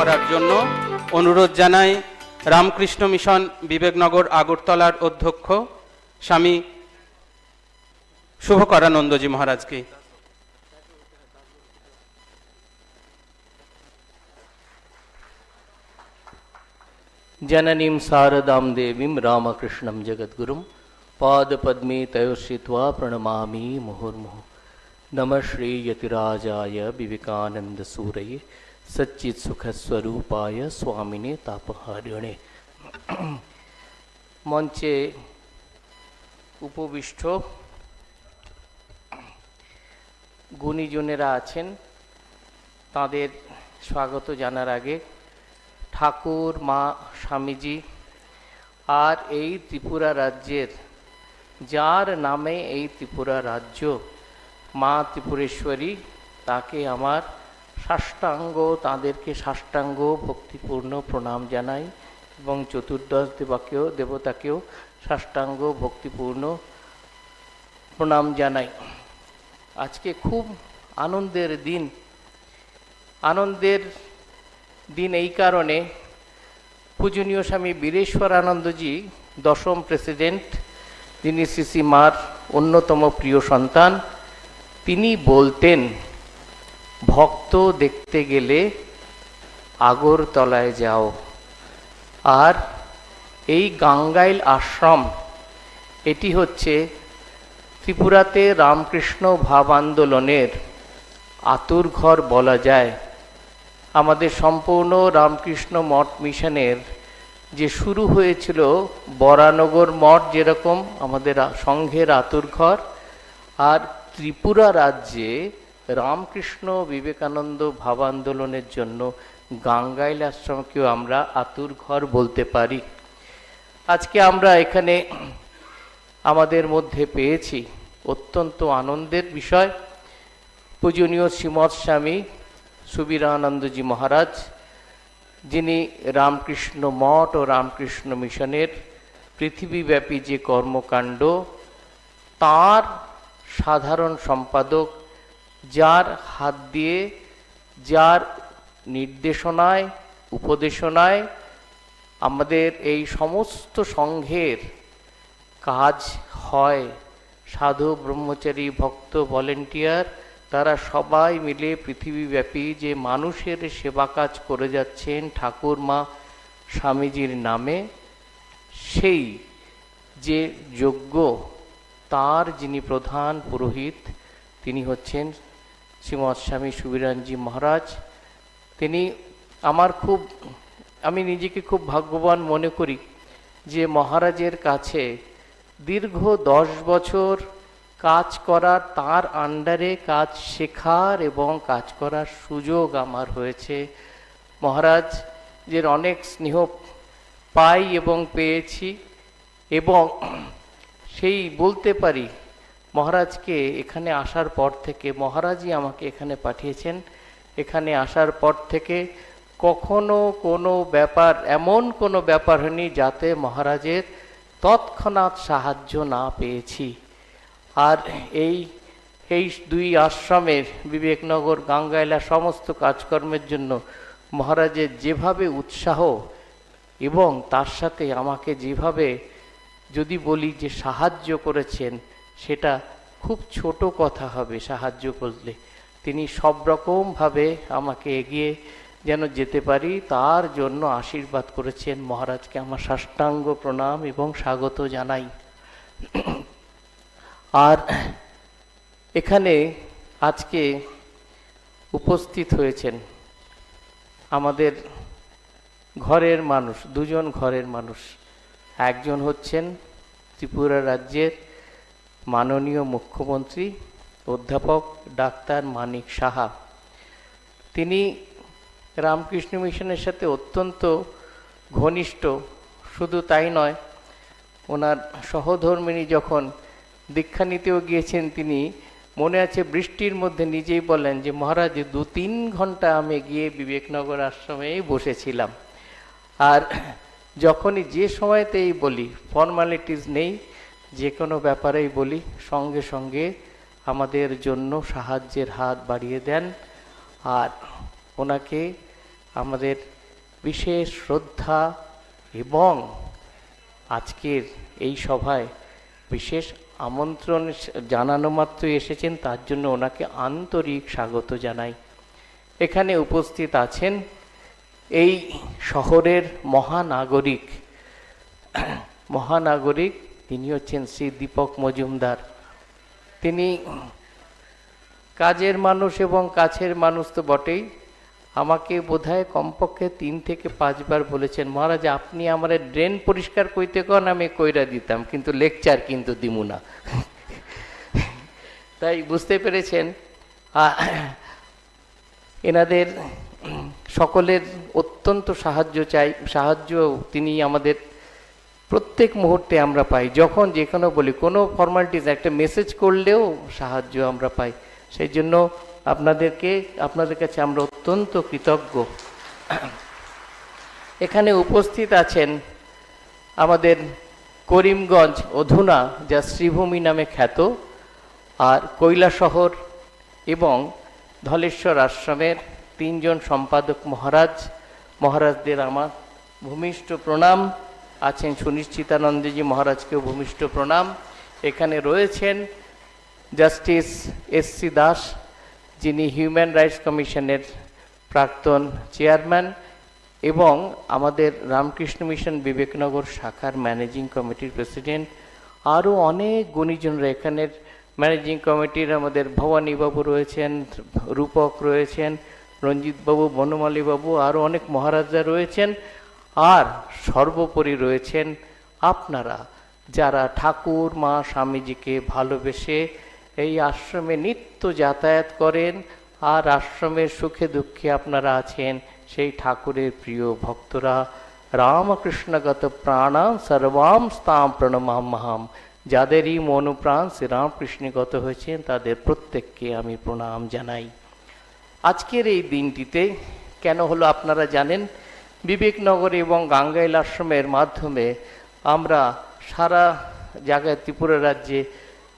করার জন্য অনুরোধ জানাই রামকৃষ্ণ মিশন বিবেকনগর আগরতলার অধ্যক্ষ স্বামী শুভকরানন্দজি মহারাজকে। जननीं शारदां देवीं रामकृष्णं जगद्गुरुं पादपद्मे तयोश्रित्वा प्रणमामि मुहुर्मुहुः। नमः श्री यतिराजाय विवेकानन्दसूरये सच्चित्सुखस्वरूपाय स्वामिने तापहारिणे। মঞ্চে উপবিষ্ট গুণীজনেরা আছেন, তাদের স্বাগত জানার আগে ঠাকুর মা স্বামীজি আর এই ত্রিপুরা রাজ্যের, যার নামে এই ত্রিপুরা রাজ্য, মা ত্রিপুরেশ্বরী, তাকে আমার সাষ্টাঙ্গ, তাদেরকে সাষ্টাঙ্গ ভক্তিপূর্ণ প্রণাম জানাই এবং চতুর্দশ দেবতাকেও সাষ্টাঙ্গ ভক্তিপূর্ণ প্রণাম জানাই। আজকে খুব আনন্দের দিন। আনন্দের দিন এই কারণে, পূজনীয় স্বামী বীরেশ্বরানন্দজি, দশম প্রেসিডেন্ট, যিনি শ্রী মার অন্যতম প্রিয় সন্তান, তিনি বলতেন ভক্ত দেখতে গেলে আগরতলায় যাও। আর এই গাঙ্গাইল আশ্রম, এটি হচ্ছে ত্রিপুরাতে রামকৃষ্ণ ভাব আন্দোলনের আতুরঘর বলা যায়। আমাদের সম্পূর্ণ রামকৃষ্ণ মঠ মিশনের যে শুরু হয়েছিল বরানগর মঠ, যেরকম আমাদের সংঘের আতুরঘর, আর ত্রিপুরা রাজ্যে রামকৃষ্ণ বিবেকানন্দ ভাব আন্দোলনের জন্য গাঙ্গাইল আশ্রমকেও আমরা আতুরঘর বলতে পারি। আজকে আমরা এখানে আমাদের মধ্যে পেয়েছি, অত্যন্ত আনন্দের বিষয়। পূজনীয় শ্রীমৎ স্বামী সুবীরানন্দজি মহারাজ, যিনি রামকৃষ্ণ মঠ ও রামকৃষ্ণ মিশনের পৃথিবীব্যাপী যে কর্মকাণ্ড, তার সাধারণ সম্পাদক, যার হাত দিয়ে, যার নির্দেশনায়, উপদেশনায় আমাদের এই সমস্ত সংঘের কাজ হয়। সাধু, ব্রহ্মচারী, ভক্ত, ভলেন্টিয়ার, তারা সবাই মিলে পৃথিবীব্যাপী যে মানুষের সেবা কাজ করে যাচ্ছেন ঠাকুর মা স্বামীজির নামে, সেই যে যজ্ঞ, তার যিনি প্রধান পুরোহিত, তিনি হচ্ছেন শ্রীমৎ স্বামী সুবীরানন্দজি মহারাজ। তিনি আমি নিজেকে খুব ভাগ্যবান মনে করি যে মহারাজের কাছে দীর্ঘ 10 বছর কাজ করার, তার আন্ডারে কাজ শেখার এবং কাজ করার সুযোগ আমার হয়েছে। মহারাজের অনেক স্নেহ পাই এবং পেয়েছি, এবং সেই বলতে পারি মহারাজকে এখানে আসার পর থেকে, মহারাজই আমাকে এখানে পাঠিয়েছেন, এখানে আসার পর থেকে কখনো কোনো ব্যাপার, এমন কোনো ব্যাপার হয়নি যাতে মহারাজের তৎক্ষণাৎ সাহায্য না পেয়েছি। আর এই দুই আশ্রমের, বিবেকনগর, গাঙ্গাইলা সমস্ত কাজকর্মের জন্য মহারাজের যেভাবে উৎসাহ, এবং তার সাথে আমাকে যেভাবে, যদি বলি যে সাহায্য করেছেন, সেটা খুব ছোট কথা হবে সাহায্য করলে। তিনি সব রকমভাবে আমাকে এগিয়ে যেন যেতে পারি, তার জন্য আশীর্বাদ করেছেন। মহারাজকে আমার সাষ্টাঙ্গ প্রণাম এবং স্বাগত জানাই। আর এখানে আজকে উপস্থিত হয়েছেন আমাদের ঘরের মানুষ, দুজন ঘরের মানুষ। একজন হচ্ছেন ত্রিপুরা রাজ্যের মাননীয় মুখ্যমন্ত্রী অধ্যাপক ডাক্তার মানিক সাহা। তিনি রামকৃষ্ণ মিশনের সাথে অত্যন্ত ঘনিষ্ঠ। শুধু তাই নয়, ওনার সহধর্মিণী যখন দীক্ষা নিতেও গিয়েছেন, তিনি মনে আছে বৃষ্টির মধ্যে নিজেই বলেন যে মহারাজ 2-3 ঘন্টা আমি গিয়ে বিবেকনগর আশ্রমেই বসেছিলাম। আর যখনই যে সময়তেই বলি, ফর্মালিটিস নেই, যে কোনো ব্যাপারেই বলি, সঙ্গে সঙ্গে আমাদের জন্য সাহায্যের হাত বাড়িয়ে দেন। আর ওনাকে আমাদের বিশেষ শ্রদ্ধা এবং আজকের এই সভায় বিশেষ আমন্ত্রণ জানানো মাত্রই এসেছেন, তার জন্য ওনাকে আন্তরিক স্বাগত জানাই। এখানে উপস্থিত আছেন এই শহরের মহানাগরিক তিনি হচ্ছেন শ্রী দীপক মজুমদার। তিনি কাজের মানুষ এবং কাছের মানুষ তো বটেই, আমাকে বোধহয় কমপক্ষে 3 থেকে 5 বার বলেছেন, মহারাজ আপনি আমার ড্রেন পরিষ্কার কইতে কন, আমি কইরা দিতাম, কিন্তু লেকচার কিন্তু দিমু না। তাই বুঝতে পেরেছেন এনাদের সকলের অত্যন্ত সাহায্য তিনি আমাদের প্রত্যেক মুহূর্তে আমরা পাই। যখন যেখানে বলি কোনো ফর্মালিটিস একটা মেসেজ করলেও সাহায্য আমরা পাই। সেই জন্য আপনাদের কাছে আমরা অত্যন্ত কৃতজ্ঞ। এখানে উপস্থিত আছেন আমাদের করিমগঞ্জ অধুনা যা শ্রীভূমি নামে খ্যাত, আর কৈলাসহর এবং ধলেশ্বর আশ্রমের 3 জন সম্পাদক মহারাজদের আমার ভূমিষ্ঠ প্রণাম। আছেন সুনিশ্চিতানন্দজি মহারাজকেও ভূমিষ্ঠ প্রণাম। এখানে রয়েছেন জাস্টিস এস.সি. দাস, যিনি হিউম্যান রাইটস কমিশনের প্রাক্তন চেয়ারম্যান এবং আমাদের রামকৃষ্ণ মিশন বিবেকনগর শাখার ম্যানেজিং কমিটির প্রেসিডেন্ট। আরও অনেক গুণীজনরা এখানের ম্যানেজিং কমিটির আমাদের ভবানীবাবু রয়েছেন, রূপক রয়েছেন, রঞ্জিতবাবু, বনমালীবাবু, আরও অনেক মহারাজরা রয়েছেন। আর সর্বোপরি রয়েছেন আপনারা, যারা ঠাকুর মা স্বামীজিকে ভালোবেসে এই আশ্রমে নিত্য যাতায়াত করেন, আর আশ্রমের সুখে দুঃখে আপনারা আছেন সেই ঠাকুরের প্রিয় ভক্তরা। রামকৃষ্ণগত প্রাণাম সর্বাম স্তাম প্রণমাম্যহম। যাদেরই মনোপ্রাণ শ্রীরামকৃষ্ণগত হয়েছেন তাদের প্রত্যেককে আমি প্রণাম জানাই। আজকের এই দিনটিতে কেন হলো আপনারা জানেন, বিবেকনগর এবং গাঙ্গাইল আশ্রমের মাধ্যমে আমরা সারা জায়গায় ত্রিপুরা রাজ্যে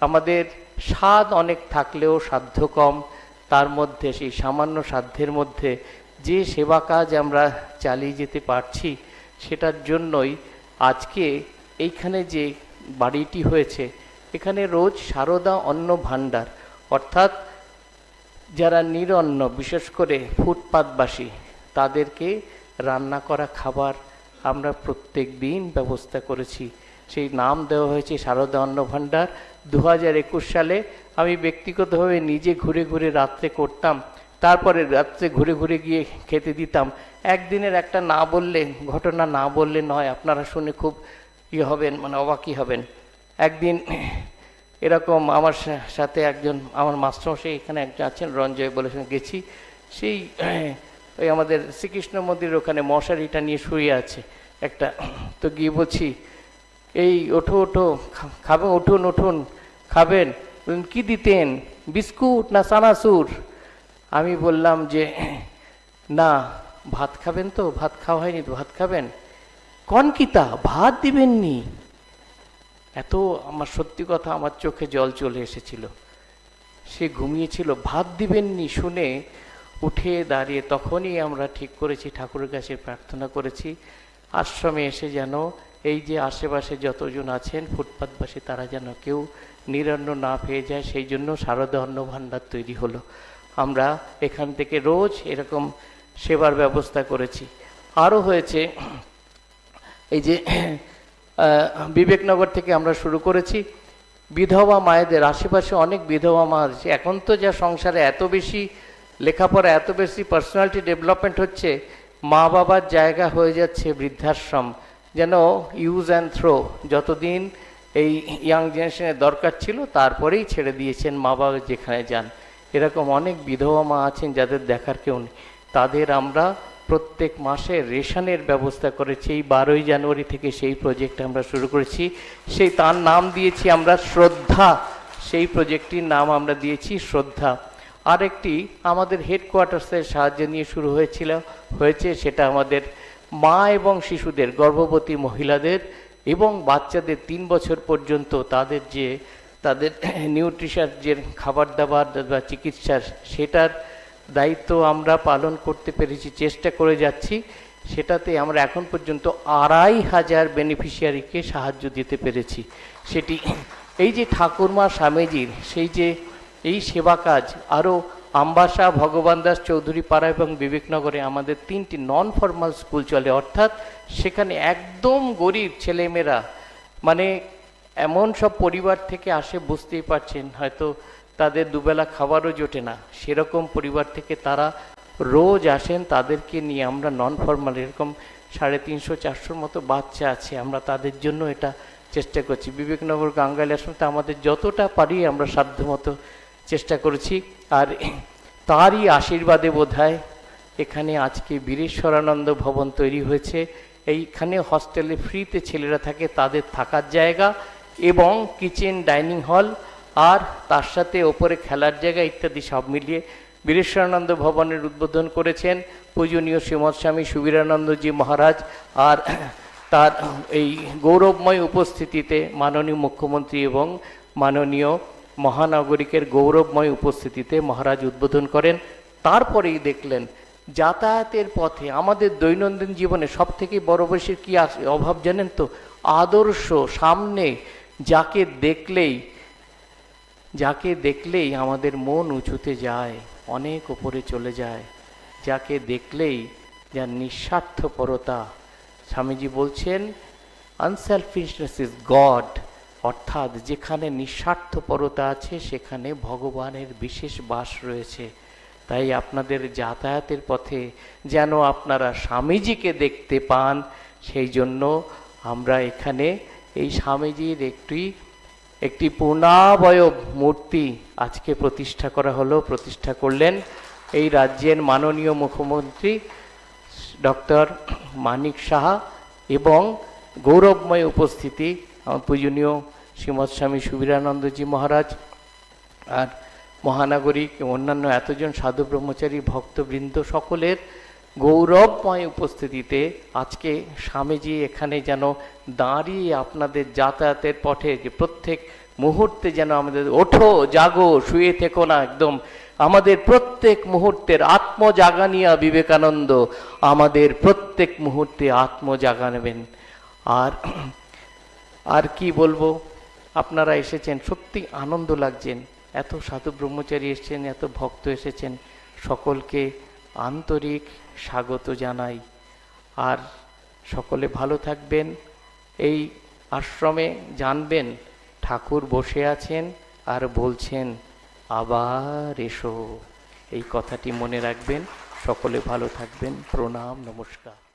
আমাদের সাধ অনেক থাকলেও সাধ্য কম, তার মধ্যে সেই সামান্য সাধ্যের মধ্যে যে সেবা কাজ আমরা চালিয়ে যেতে পারছি, সেটার জন্যই আজকে এইখানে যে বাড়িটি হয়েছে, এখানে রোজ সারদা অন্ন ভাণ্ডার, অর্থাৎ যারা নিরন্ন, বিশেষ করে ফুটপাতবাসী, তাদেরকে রান্না করা খাবার আমরা প্রত্যেক দিন ব্যবস্থা করেছি। সেই নাম দেওয়া হয়েছে সারদা অন্ন ভাণ্ডার। 2021 সালে আমি ব্যক্তিগতভাবে নিজে ঘুরে ঘুরে রাত্রে করতাম, তারপরে রাত্রে ঘুরে ঘুরে গিয়ে খেতে দিতাম। একদিনের একটা ঘটনা না বললে নয়, আপনারা শুনে খুব হবেন, মানে অবাকই হবেন। একদিন এরকম আমার সাথে একজন আমার মাস্টারমশাই এখানে একজন আছেন, রঞ্জয় বলেছেন, গেছি সেই ওই আমাদের শ্রীকৃষ্ণ মন্দিরের ওখানে মশারিটা নিয়ে শুয়ে আছে একটা, তো গিয়ে বলছি এই ওঠো খাবেন, উঠুন খাবেন। কি দিতেন, বিস্কুট না চানাচুর? আমি বললাম যে না, ভাত খাবেন তো? ভাত খাওয়া হয়নি তো, ভাত খাবেন? কনকিতা ভাত দিবেননি? এত আমার সত্যি কথা, আমার চোখে জল চলে এসেছিল। সে ঘুমিয়েছিল, ভাত দিবেননি শুনে উঠে দাঁড়িয়ে তখনই আমরা ঠিক করেছি, ঠাকুরের কাছে প্রার্থনা করেছি, আশ্রমে এসে যেন এই যে আশেপাশে যতজন আছেন ফুটপাতবাসী, তারা যেন কেউ নিরন্ন না পেয়ে যায়, সেই জন্য সারদা অন্ন ভাণ্ডার তৈরি হলো। আমরা এখান থেকে রোজ এরকম সেবার ব্যবস্থা করেছি। আরও হয়েছে, এই যে বিবেকনগর থেকে আমরা শুরু করেছি বিধবা মায়েদের, আশেপাশে অনেক বিধবা মা আছে। এখন তো যা সংসারে এত বেশি লেখাপড়া, এত বেশি পার্সোনালিটি ডেভেলপমেন্ট হচ্ছে, মা বাবার জায়গা হয়ে যাচ্ছে বৃদ্ধাশ্রম, যেন ইউজ অ্যান্ড থ্রো। যতদিন এই ইয়াং জেনারেশনের দরকার ছিল, তারপরেই ছেড়ে দিয়েছেন মা বাবা যেখানে যান। এরকম অনেক বিধবা মা আছেন যাদের দেখার কেউ নেই, তাদের আমরা প্রত্যেক মাসে রেশনের ব্যবস্থা করেছি। এই 12ই জানুয়ারি থেকে সেই প্রজেক্ট আমরা শুরু করেছি। তার নাম দিয়েছি আমরা শ্রদ্ধা, সেই প্রজেক্টটির নাম আমরা দিয়েছি শ্রদ্ধা। আরেকটি আমাদের হেডকোয়ার্টার্সের সাহায্য নিয়ে শুরু হয়েছে, সেটা আমাদের মা এবং শিশুদের, গর্ভবতী মহিলাদের এবং বাচ্চাদের 3 বছর পর্যন্ত তাদের নিউট্রিশন যে খাবার দাবার বা চিকিৎসার, সেটার দায়িত্ব আমরা পালন করতে পেরেছি, চেষ্টা করে যাচ্ছি। সেটাতে আমরা এখন পর্যন্ত 2500 বেনিফিশিয়ারিকে সাহায্য দিতে পেরেছি। সেটি এই যে ঠাকুরমা স্বামীজির সেই যে এই সেবা কাজ, আরও আমবাসা, ভগবান দাস চৌধুরী পাড়া এবং বিবেকনগরে আমাদের 3টি নন ফর্মাল স্কুল চলে, অর্থাৎ সেখানে একদম গরিব ছেলেমেয়েরা, মানে এমন সব পরিবার থেকে আসে, বুঝতেই পারছেন হয়তো তাদের দুবেলা খাবারও জোটে না, সেরকম পরিবার থেকে তারা রোজ আসেন। তাদেরকে নিয়ে আমরা নন ফর্মাল এরকম 350-400 মতো বাচ্চা আছে, আমরা তাদের জন্য এটা চেষ্টা করছি। বিবেকনগর গাঙ্গাইল আশ্রমতে আমাদের যতটা পারি আমরা সাধ্যমতো চেষ্টা করেছি। আর তারই আশীর্বাদে বোধহয় এখানে আজকে বীরেশ্বরানন্দ ভবন তৈরি হয়েছে। এইখানে হস্টেলে ফ্রিতে ছেলেরা থাকে, তাদের থাকার জায়গা এবং কিচেন, ডাইনিং হল, আর তার সাথে ওপরে খেলার জায়গা ইত্যাদি সব মিলিয়ে বীরেশ্বরানন্দ ভবনের উদ্বোধন করেছেন পূজনীয় শ্রীমৎ স্বামী সুবীরানন্দজি মহারাজ। আর তার এই গৌরবময় উপস্থিতিতে মাননীয় মুখ্যমন্ত্রী এবং মাননীয় মহানাগরিকের গৌরবময় উপস্থিতিতে মহারাজ উদ্বোধন করেন। তারপরেই দেখলেন যাতায়াতের পথে আমাদের দৈনন্দিন জীবনে সবথেকে বড় বয়সের কী অভাব জানেন তো? আদর্শ। সামনে যাকে দেখলেই আমাদের মন উঁচুতে যায়, অনেক উপরে চলে যায়, যাকে দেখলেই যার নিঃস্বার্থপরতা। স্বামীজি বলছেন আনসেলফিশনেস ইজ গড, অর্থাৎ যেখানে নিঃস্বার্থপরতা আছে সেখানে ভগবানের বিশেষ বাস রয়েছে। তাই আপনাদের যাতায়াতের পথে যেন আপনারা স্বামীজিকে দেখতে পান, সেই জন্য আমরা এখানে এই স্বামীজির একটি পূর্ণাবয়ব মূর্তি আজকে প্রতিষ্ঠা করা হলো। প্রতিষ্ঠা করলেন এই রাজ্যের মাননীয় মুখ্যমন্ত্রী ডক্টর মানিক সাহা এবং গৌরবময় উপস্থিতি পূজনীয় শ্রীমৎ স্বামী সুবীরানন্দজি মহারাজ আর মহানাগরিক অন্যান্য এতজন সাধু ব্রহ্মচারী ভক্তবৃন্দ সকলের গৌরবময় উপস্থিতিতে আজকে স্বামীজি এখানে যেন দাঁড়িয়ে আপনাদের যাতায়াতের পথে যে প্রত্যেক মুহূর্তে যেন আমাদের ওঠো, জাগো, শুয়ে থেকো না, একদম আমাদের প্রত্যেক মুহূর্তের আত্মজাগানিয়া বিবেকানন্দ আমাদের প্রত্যেক মুহূর্তে আত্মজাগানবেন। আর কি বলবো, আপনারা এসেছেন, সত্যি আনন্দ লাগছেন, এত সাধু ব্রহ্মচারী এসেছেন, এত ভক্ত এসেছেন, সকলকে আন্তরিক স্বাগত জানাই। আর সকলে ভালো থাকবেন। এই আশ্রমে জানবেন ঠাকুর বসে আছেন আর বলছেন আবার এসো, এই কথাটি মনে রাখবেন। সকলে ভালো থাকবেন। প্রণাম, নমস্কার।